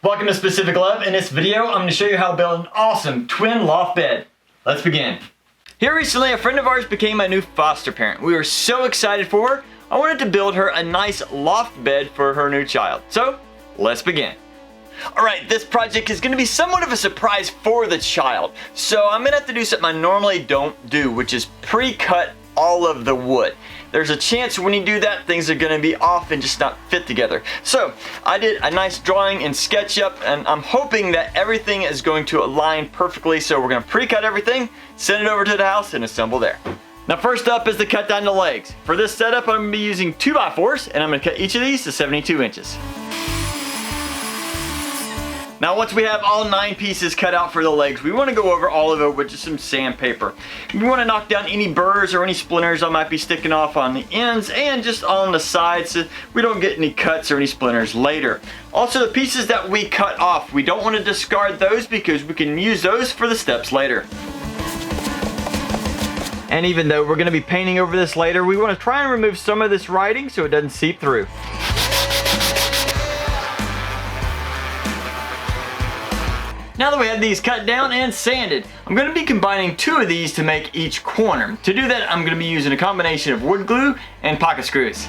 Welcome to Specific Love. In this video, I'm going to show you how to build an awesome twin loft bed. Let's begin. Here recently, a friend of ours became a new foster parent. We were so excited for her. I wanted to build her a nice loft bed for her new child. So, let's begin. Alright, this project is going to be somewhat of a surprise for the child. So I'm going to have to do something I normally don't do, which is pre-cut all of the wood. There's a chance when you do that, things are going to be off and just not fit together. So I did a nice drawing and SketchUp, and I'm hoping that everything is going to align perfectly. So we're going to pre-cut everything, send it over to the house, and assemble there. Now first up is to cut down the legs. For this setup, I'm going to be using 2x4s, and I'm going to cut each of these to 72 inches. Now once we have all 9 pieces cut out for the legs, we want to go over all of it with just some sandpaper. We want to knock down any burrs or any splinters that might be sticking off on the ends and just on the sides so we don't get any cuts or any splinters later. Also, the pieces that we cut off, we don't want to discard those because we can use those for the steps later. And even though we're going to be painting over this later, we want to try and remove some of this writing so it doesn't seep through. Now that we have these cut down and sanded, I'm going to be combining 2 of these to make each corner. To do that, I'm going to be using a combination of wood glue and pocket screws.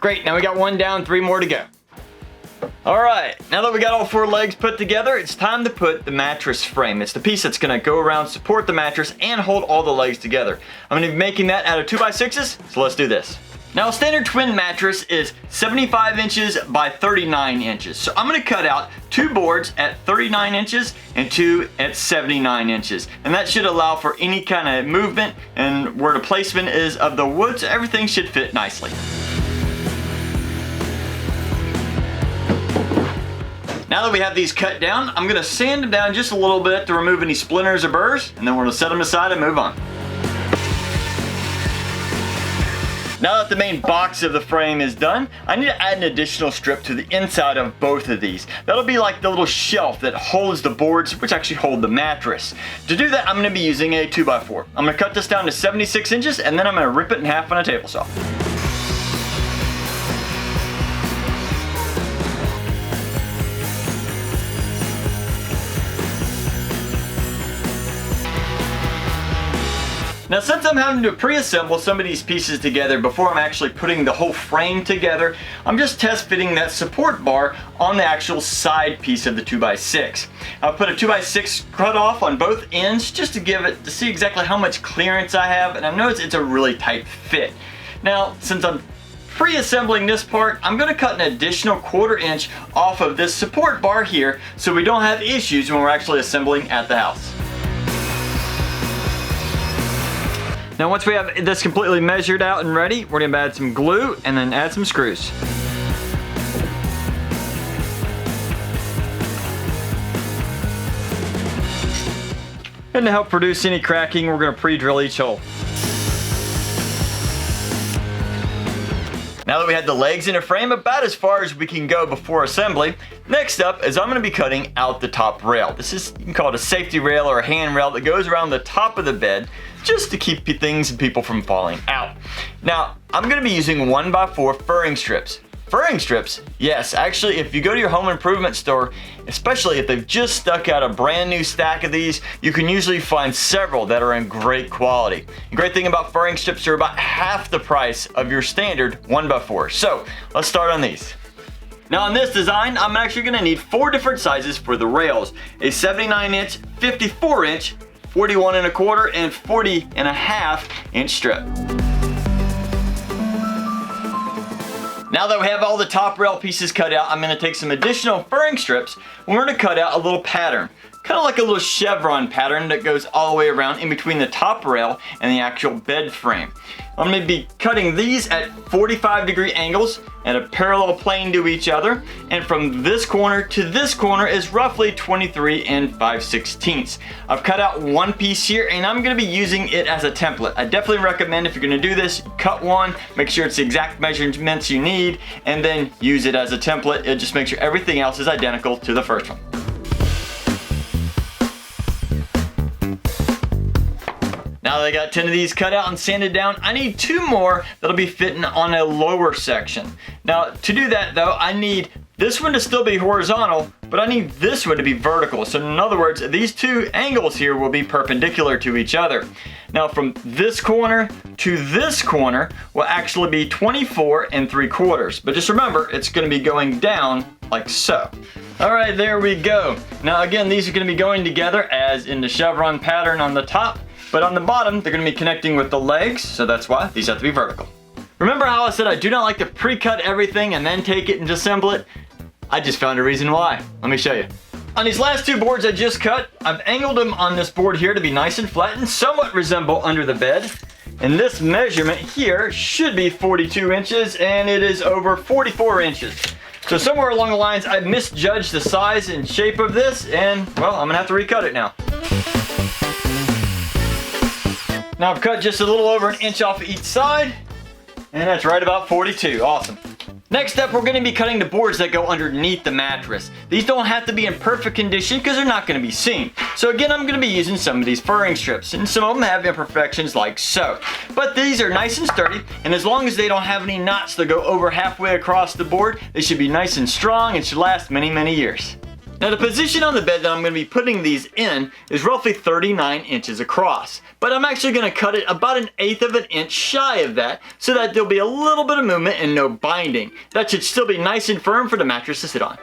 Great, now we got 1 down, 3 more to go. Alright, now that we got all 4 legs put together, it's time to put the mattress frame. It's the piece that's going to go around, support the mattress, and hold all the legs together. I'm going to be making that out of 2x6s, so let's do this. Now a standard twin mattress is 75 inches by 39 inches. So I'm going to cut out 2 boards at 39 inches and 2 at 79 inches. And that should allow for any kind of movement and where the placement is of the wood, so everything should fit nicely. Now that we have these cut down, I'm going to sand them down just a little bit to remove any splinters or burrs, and then we're going to set them aside and move on. Now that the main box of the frame is done, I need to add an additional strip to the inside of both of these. That'll be like the little shelf that holds the boards, which actually hold the mattress. To do that, I'm going to be using a 2x4. I'm going to cut this down to 76 inches, and then I'm going to rip it in half on a table saw. Now since I'm having to pre-assemble some of these pieces together before I'm actually putting the whole frame together, I'm just test fitting that support bar on the actual side piece of the 2x6. I'll put a 2x6 cut off on both ends just to see exactly how much clearance I have, and I notice it's a really tight fit. Now since I'm pre-assembling this part, I'm going to cut an additional 1/4 inch off of this support bar here so we don't have issues when we're actually assembling at the house. Now once we have this completely measured out and ready, we're going to add some glue and then add some screws. And to help reduce any cracking, we're going to pre-drill each hole. Now that we have the legs in a frame about as far as we can go before assembly, next up is I'm going to be cutting out the top rail. This is, you can call it a safety rail or a handrail that goes around the top of the bed just to keep things and people from falling out. Now, I'm going to be using 1x4 furring strips. Furring strips? Yes, actually if you go to your home improvement store, especially if they've just stuck out a brand new stack of these, you can usually find several that are in great quality. The great thing about furring strips are about half the price of your standard 1x4. So, let's start on these. Now on this design, I'm actually going to need 4 different sizes for the rails. A 79 inch, 54 inch, 41 1/4, and 40 1/2 inch strip. Now that we have all the top rail pieces cut out, I'm going to take some additional furring strips and we're going to cut out a little pattern. Kind of like a little chevron pattern that goes all the way around in between the top rail and the actual bed frame. I'm going to be cutting these at 45-degree angles and a parallel plane to each other. And from this corner to this corner is roughly 23 5/16. I've cut out one piece here and I'm going to be using it as a template. I definitely recommend if you're going to do this, cut one, make sure it's the exact measurements you need, and then use it as a template. It just makes sure everything else is identical to the first one. Now that I got 10 of these cut out and sanded down, I need 2 more that'll be fitting on a lower section. Now to do that though, I need this one to still be horizontal, but I need this one to be vertical. So in other words, these 2 angles here will be perpendicular to each other. Now from this corner to this corner will actually be 24 3/4. But just remember, it's going to be going down like so. All right, there we go. Now again, these are going to be going together as in the chevron pattern on the top. But on the bottom, they're going to be connecting with the legs, so that's why these have to be vertical. Remember how I said I do not like to pre-cut everything and then take it and disassemble it? I just found a reason why. Let me show you. On these last 2 boards I just cut, I've angled them on this board here to be nice and flat and somewhat resemble under the bed. And this measurement here should be 42 inches and it is over 44 inches. So somewhere along the lines, I misjudged the size and shape of this and, well, I'm going to have to recut it now. Now I've cut just a little over 1 inch off each side, and that's right about 42. Awesome. Next up, we're going to be cutting the boards that go underneath the mattress. These don't have to be in perfect condition because they're not going to be seen. So again, I'm going to be using some of these furring strips, and some of them have imperfections like so. But these are nice and sturdy, and as long as they don't have any knots that go over halfway across the board, they should be nice and strong and should last many, many years. Now the position on the bed that I'm going to be putting these in is roughly 39 inches across. But I'm actually going to cut it about 1/8 of an inch shy of that so that there'll be a little bit of movement and no binding. That should still be nice and firm for the mattress to sit on.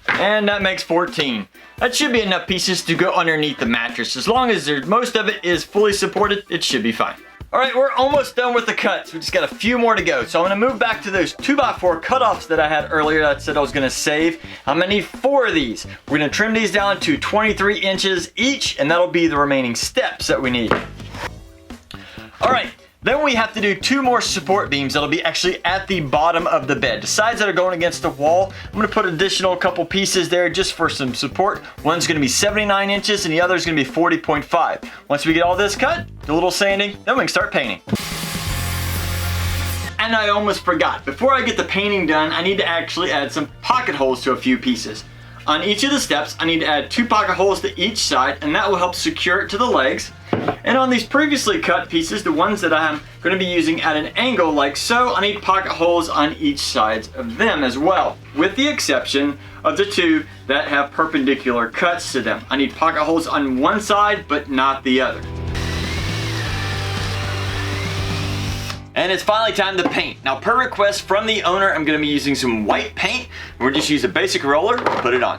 And that makes 14. That should be enough pieces to go underneath the mattress. As long as most of it is fully supported, it should be fine. Alright, we're almost done with the cuts. We just got a few more to go. So I'm going to move back to those 2x4 cutoffs that I had earlier that I said I was going to save. I'm going to need 4 of these. We're going to trim these down to 23 inches each, and that'll be the remaining steps that we need. Alright, then we have to do 2 more support beams that'll be actually at the bottom of the bed. The sides that are going against the wall, I'm going to put additional couple pieces there just for some support. One's going to be 79 inches and the other is going to be 40.5. Once we get all this cut, do a little sanding, then we can start painting. And I almost forgot. Before I get the painting done, I need to actually add some pocket holes to a few pieces. On each of the steps, I need to add 2 pocket holes to each side, and that will help secure it to the legs. And on these previously cut pieces, the ones that I'm going to be using at an angle like so, I need pocket holes on each side of them as well, with the exception of the 2 that have perpendicular cuts to them. I need pocket holes on one side, but not the other. And it's finally time to paint. Now per request from the owner, I'm going to be using some white paint. We'll just use a basic roller and put it on.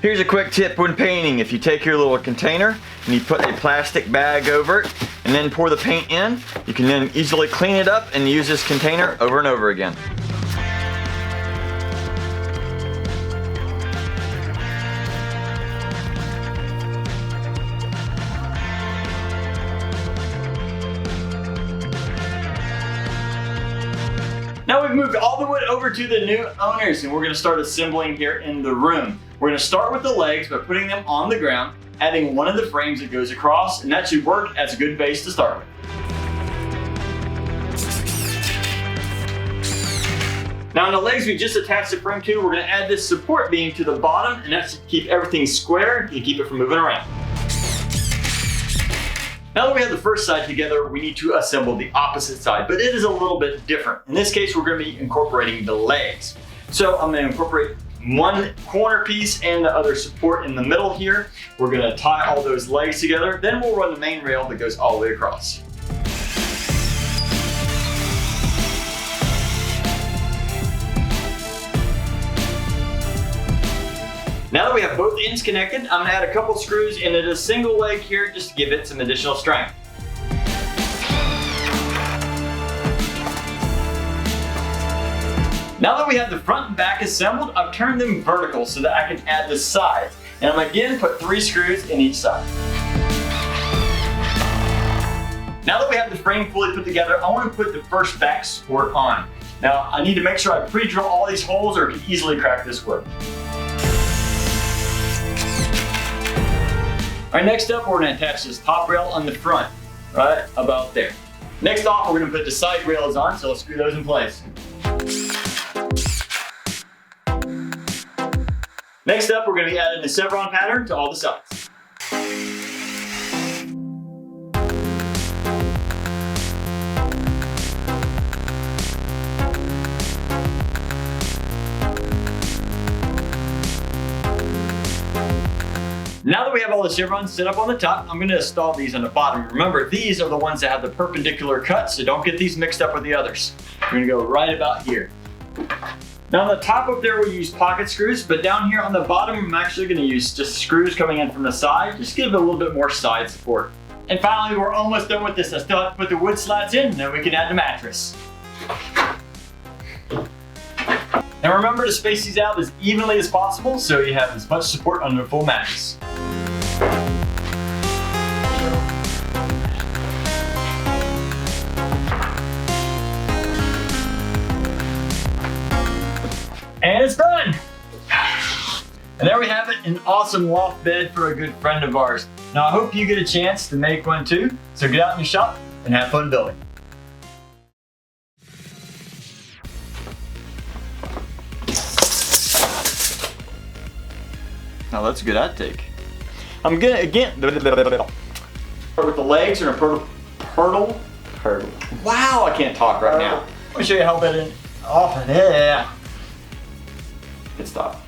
Here's a quick tip when painting. If you take your little container and you put a plastic bag over it and then pour the paint in, you can then easily clean it up and use this container over and over again. Now we've moved all the wood over to the new owners and we're going to start assembling here in the room. We're going to start with the legs by putting them on the ground, adding one of the frames that goes across, and that should work as a good base to start with. Now on the legs we just attached the frame to, we're going to add this support beam to the bottom, and that should keep everything square and keep it from moving around. Now that we have the first side together, we need to assemble the opposite side, but it is a little bit different. In this case, we're going to be incorporating the legs. So I'm going to incorporate one corner piece and the other support in the middle here. We're going to tie all those legs together, then we'll run the main rail that goes all the way across. Now that we have both ends connected, I'm going to add a couple screws into the single leg here just to give it some additional strength. Now that we have the front and back assembled, I've turned them vertical so that I can add the sides. And I'm again put 3 screws in each side. Now that we have the frame fully put together, I want to put the first back support on. Now, I need to make sure I pre-drill all these holes or it can easily crack this wood. All right, next up, we're going to attach this top rail on the front, right about there. Next off, we're going to put the side rails on, so let's screw those in place. Next up, we're going to be adding the chevron pattern to all the sides. Now that we have all the chevrons set up on the top, I'm going to install these on the bottom. Remember, these are the ones that have the perpendicular cut, so don't get these mixed up with the others. We're going to go right about here. Now on the top up there we use pocket screws, but down here on the bottom I'm actually going to use just screws coming in from the side, just give it a little bit more side support. And finally, we're almost done with this. I still have to put the wood slats in, and then we can add the mattress. Now remember to space these out as evenly as possible so you have as much support on the full mattress. And it's done! And there we have it, an awesome loft bed for a good friend of ours. Now I hope you get a chance to make one too, so get out in your shop and have fun building. Now that's a good outtake. I'm gonna again start with the legs and a hurdle. Wow, I can't talk right now. Let me show you how bed in off. Yeah. Good stuff.